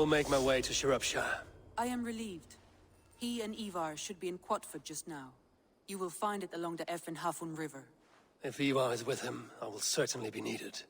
will make my way to Shropshire. I am relieved. He and Ivar should be in Quatford just now. You will find it along the Eff and Hafun River. If Ivar is with him, I will certainly be needed.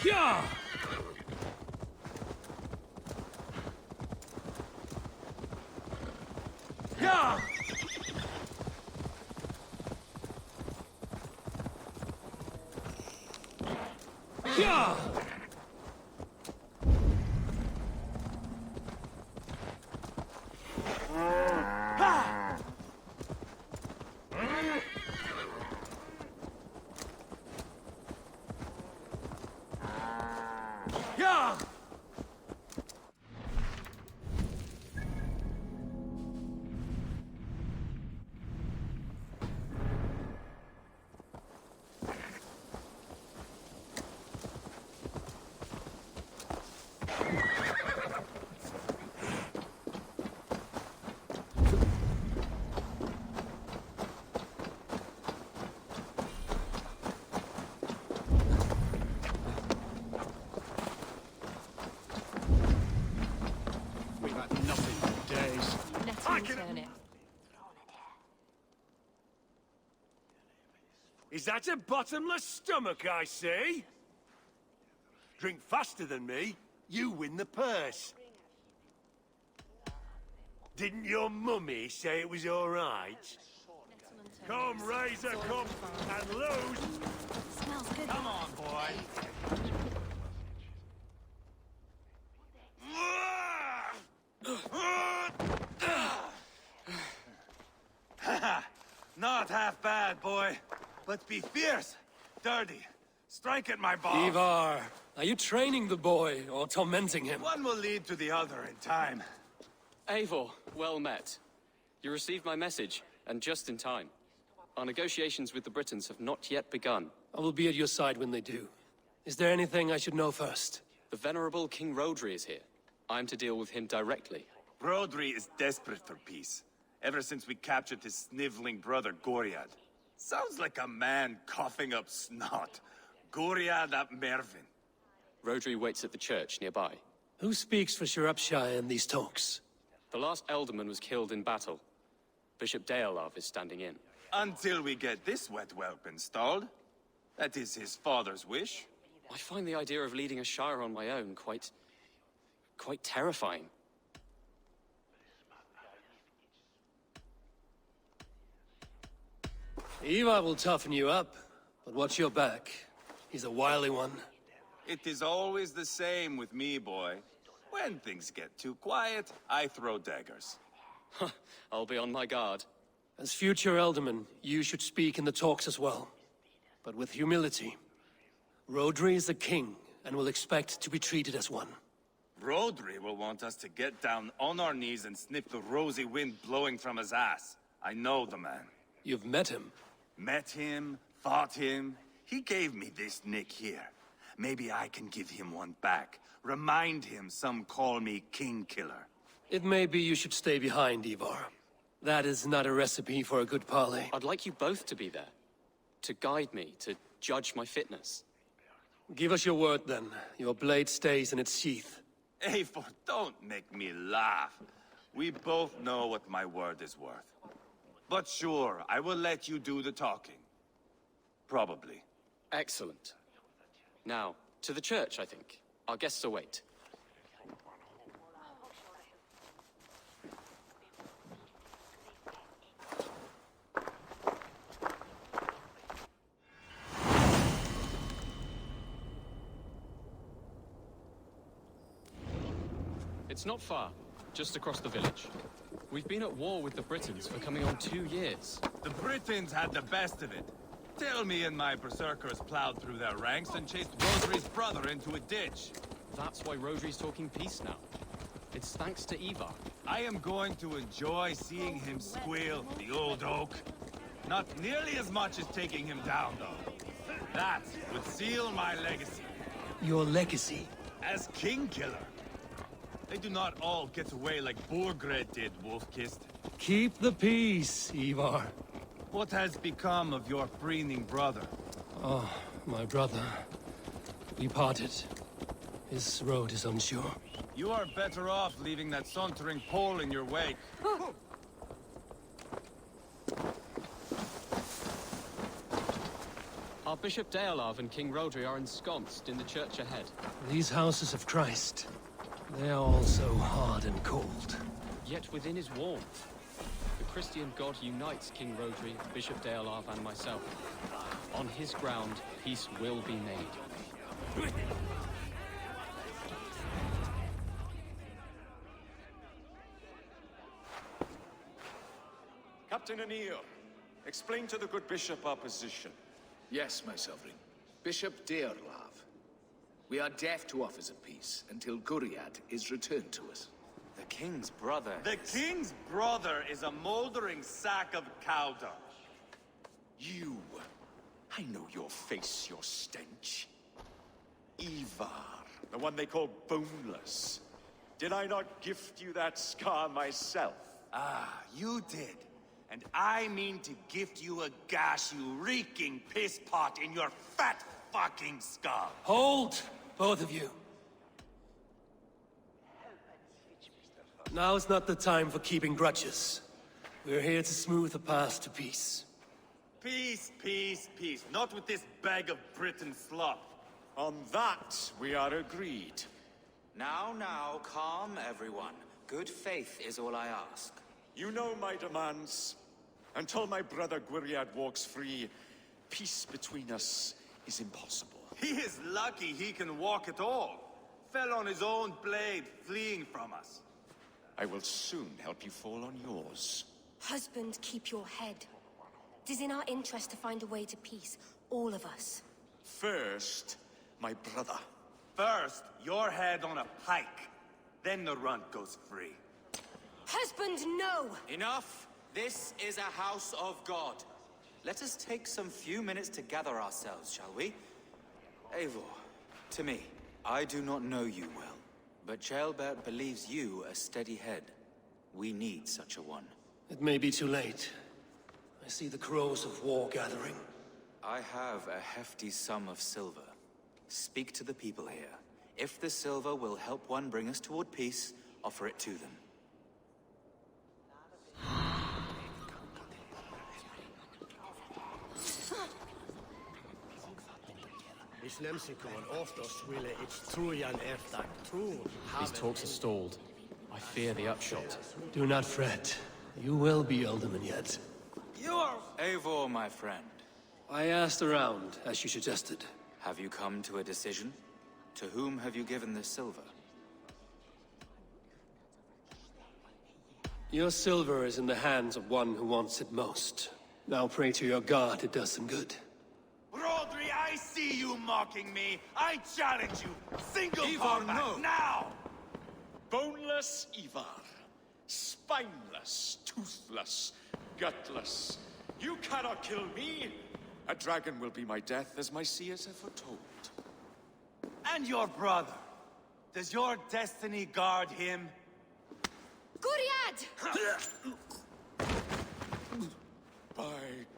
Yeah! Yeah! Yeah! Yeah! We've had nothing for days. Let him turn it. Is that a bottomless stomach I see? Drink faster than me, you win the purse. Didn't your mummy say it was all right? Come, raise a cup and lose. Smells good. Come on, boy. Not half bad, boy. But be fierce, dirty. Strike at my balls. Ivar, are you training the boy or tormenting him? One will lead to the other in time. Eivor, well met. You received my message, and just in time. Our negotiations with the Britons have not yet begun. I will be at your side when they do. Is there anything I should know first? The venerable King Rodri is here. I am to deal with him directly. Rodri is desperate for peace. Ever since we captured his sniveling brother, Goriad. Sounds like a man coughing up snot. Goriad ap Mervin. Rodri waits at the church nearby. Who speaks for Shropshire in these talks? The last Elderman was killed in battle. Bishop Deolav is standing in. Until we get this wet whelp installed. That is his father's wish. I find the idea of leading a shire on my own quite terrifying. Ivar will toughen you up, but watch your back. He's a wily one. It is always the same with me, boy. When things get too quiet, I throw daggers. I'll be on my guard. As future Elderman, you should speak in the talks as well. But with humility. Rodri is a king, and will expect to be treated as one. Rodri will want us to get down on our knees and sniff the rosy wind blowing from his ass. I know the man. You've met him. Met him, fought him. He gave me this nick here. Maybe I can give him one back. Remind him some call me King Killer. It may be you should stay behind, Ivar. That is not a recipe for a good parley. I'd like you both to be there. To guide me, to judge my fitness. Give us your word, then. Your blade stays in its sheath. Eivor, don't make me laugh. We both know what my word is worth. But sure, I will let you do the talking. Probably. Excellent. Now, to the church, I think. Our guests await. It's not far, just across the village. We've been at war with the Britons for coming on 2 years. The Britons had the best of it. Tell me and my berserkers plowed through their ranks and chased Rodri's brother into a ditch. That's why Rodri's talking peace now. It's thanks to Ivar. I am going to enjoy seeing him squeal, the old oak. Not nearly as much as taking him down, though. That would seal my legacy. Your legacy? As King Killer. They do not all get away like Borgred did, Wolf-Kissed. Keep the peace, Ivar. What has become of your preening brother? Oh, my brother. We parted. His road is unsure. You are better off leaving that sauntering Pole in your wake. Our Bishop Deolav and King Rodri are ensconced in the church ahead. These houses of Christ, they are all so hard and cold. Yet within his warmth, the Christian God unites King Rodri, Bishop Deolav, and myself. On his ground, peace will be made. Captain Anil, explain to the good bishop our position. Yes, my sovereign. Bishop Deorlav. We are deaf to offers of peace until Guriad is returned to us. The king's brother. The king's brother is a moldering sack of cow dung. You. I know your face, your stench. Ivar, the one they call boneless. Did I not gift you that scar myself? Ah, you did. And I mean to gift you a gash, you reeking piss pot in your fat fucking skull. Hold! Both of you. Now's not the time for keeping grudges. We're here to smooth the path to peace. Peace, peace, peace. Not with this bag of Britain slop. On that, we are agreed. Now, calm everyone. Good faith is all I ask. You know my demands. Until my brother Gwiriad walks free, peace between us is impossible. He is lucky he can walk at all. Fell on his own blade, fleeing from us. I will soon help you fall on yours. Husband, keep your head. It is in our interest to find a way to peace, all of us. First, my brother. First, your head on a pike. Then the runt goes free. Husband, no! Enough! This is a house of God. Let us take some few minutes to gather ourselves, shall we? Eivor, to me, I do not know you well, but Ceolbert believes you a steady head. We need such a one. It may be too late. I see the crows of war gathering. I have a hefty sum of silver. Speak to the people here. If the silver will help one bring us toward peace, offer it to them. These talks are stalled. I fear the upshot. Do not fret. You will be alderman yet. Eivor, my friend, I asked around, as you suggested. have you come to a decision? To whom have you given this silver? Your silver is in the hands of one who wants it most. Now pray to your god it does some good. Rodri, I see you mocking me. I challenge you. Single Ivar, combat, no. now! Boneless Ivar. Spineless, toothless, gutless. You cannot kill me. A dragon will be my death, as my seers have foretold. And your brother. Does your destiny guard him? Guriad!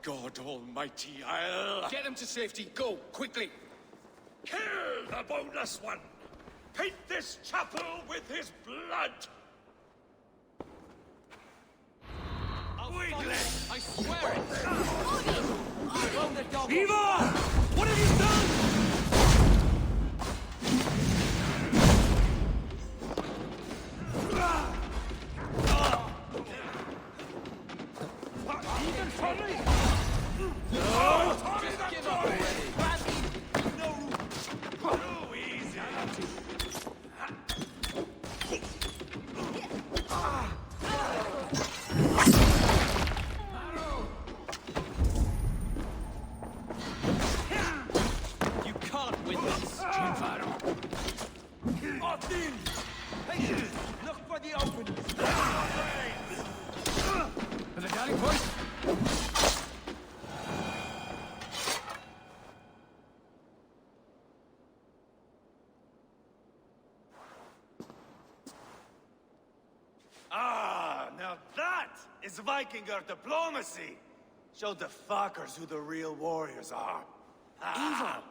God Almighty, I'll... Get them to safety. Go, quickly. Kill the boneless one! Paint this chapel with his blood! I swear it! Ivar! What have you done? Even for me! Just give up already! Too easy! You can't win this! Martin! Hey, look for the openings! For the guiding voice? Ah, now that is Vikinger diplomacy! Show the fuckers who the real warriors are. Ivar!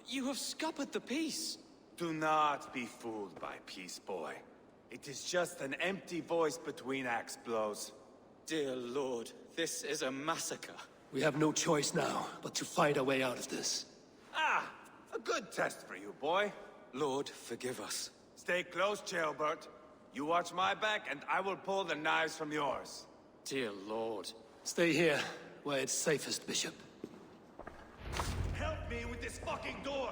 You have scuppered the peace! Do not be fooled by peace, boy. It is just an empty voice between axe blows. Dear Lord, this is a massacre. We have no choice now, but to fight our way out of this. Ah, a good test for you, boy. Lord, forgive us. Stay close, Chaelbert. You watch my back, and I will pull the knives from yours. Dear Lord. Stay here, where it's safest, Bishop. Help me with this fucking door!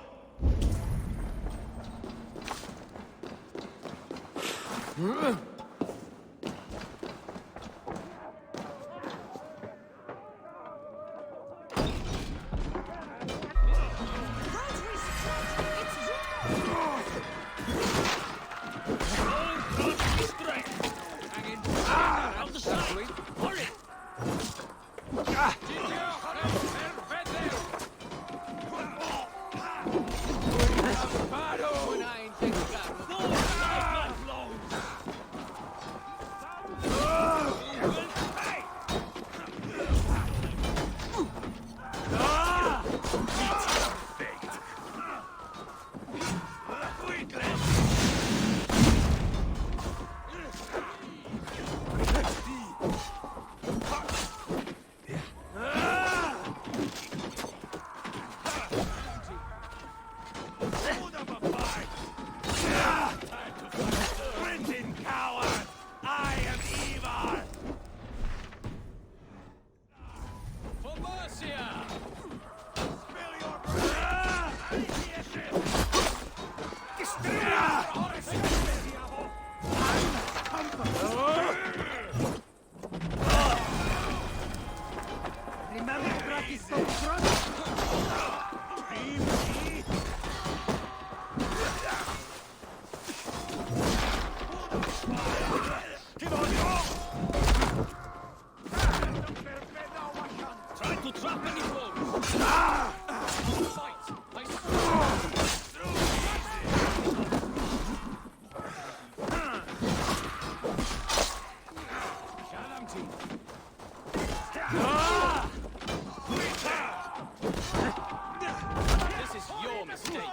This is your mistake!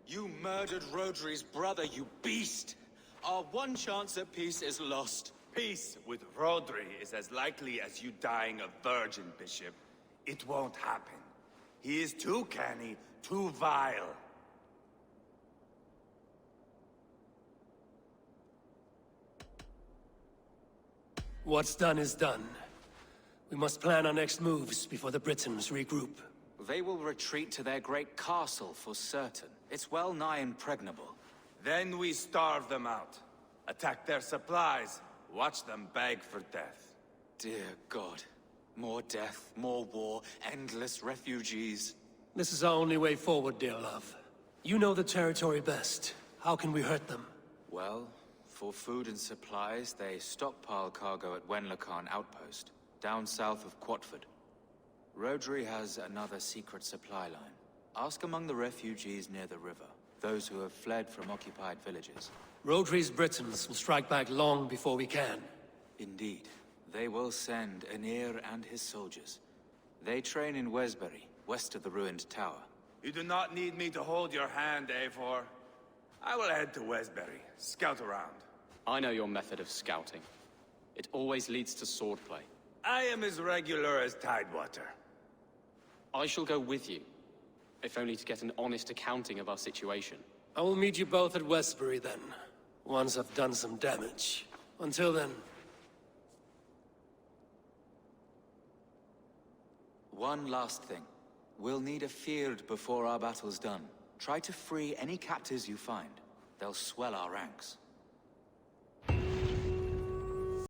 You murdered Rodri's brother, you beast! Our one chance at peace is lost. Peace with Rodri is as likely as you dying a virgin, Bishop. It won't happen. He is too canny, too vile. What's done is done. We must plan our next moves before the Britons regroup. They will retreat to their great castle for certain. It's well nigh impregnable. Then we starve them out. Attack their supplies. Watch them beg for death. Dear God. More death, more war, endless refugees. This is our only way forward, dear love. You know the territory best. How can we hurt them? Well, for food and supplies, they stockpile cargo at Wenlacan Outpost, down south of Quatford. Rodri has another secret supply line. Ask among the refugees near the river, those who have fled from occupied villages. Rodri's Britons will strike back long before we can. Indeed. They will send Anir and his soldiers. They train in Wesbury, west of the ruined tower. You do not need me to hold your hand, Eivor. I will head to Wesbury, scout around. I know your method of scouting. It always leads to swordplay. I am as regular as Tidewater. I shall go with you, if only to get an honest accounting of our situation. I will meet you both at Westbury then, once I've done some damage. Until then... One last thing. We'll need a field before our battle's done. Try to free any captives you find. They'll swell our ranks.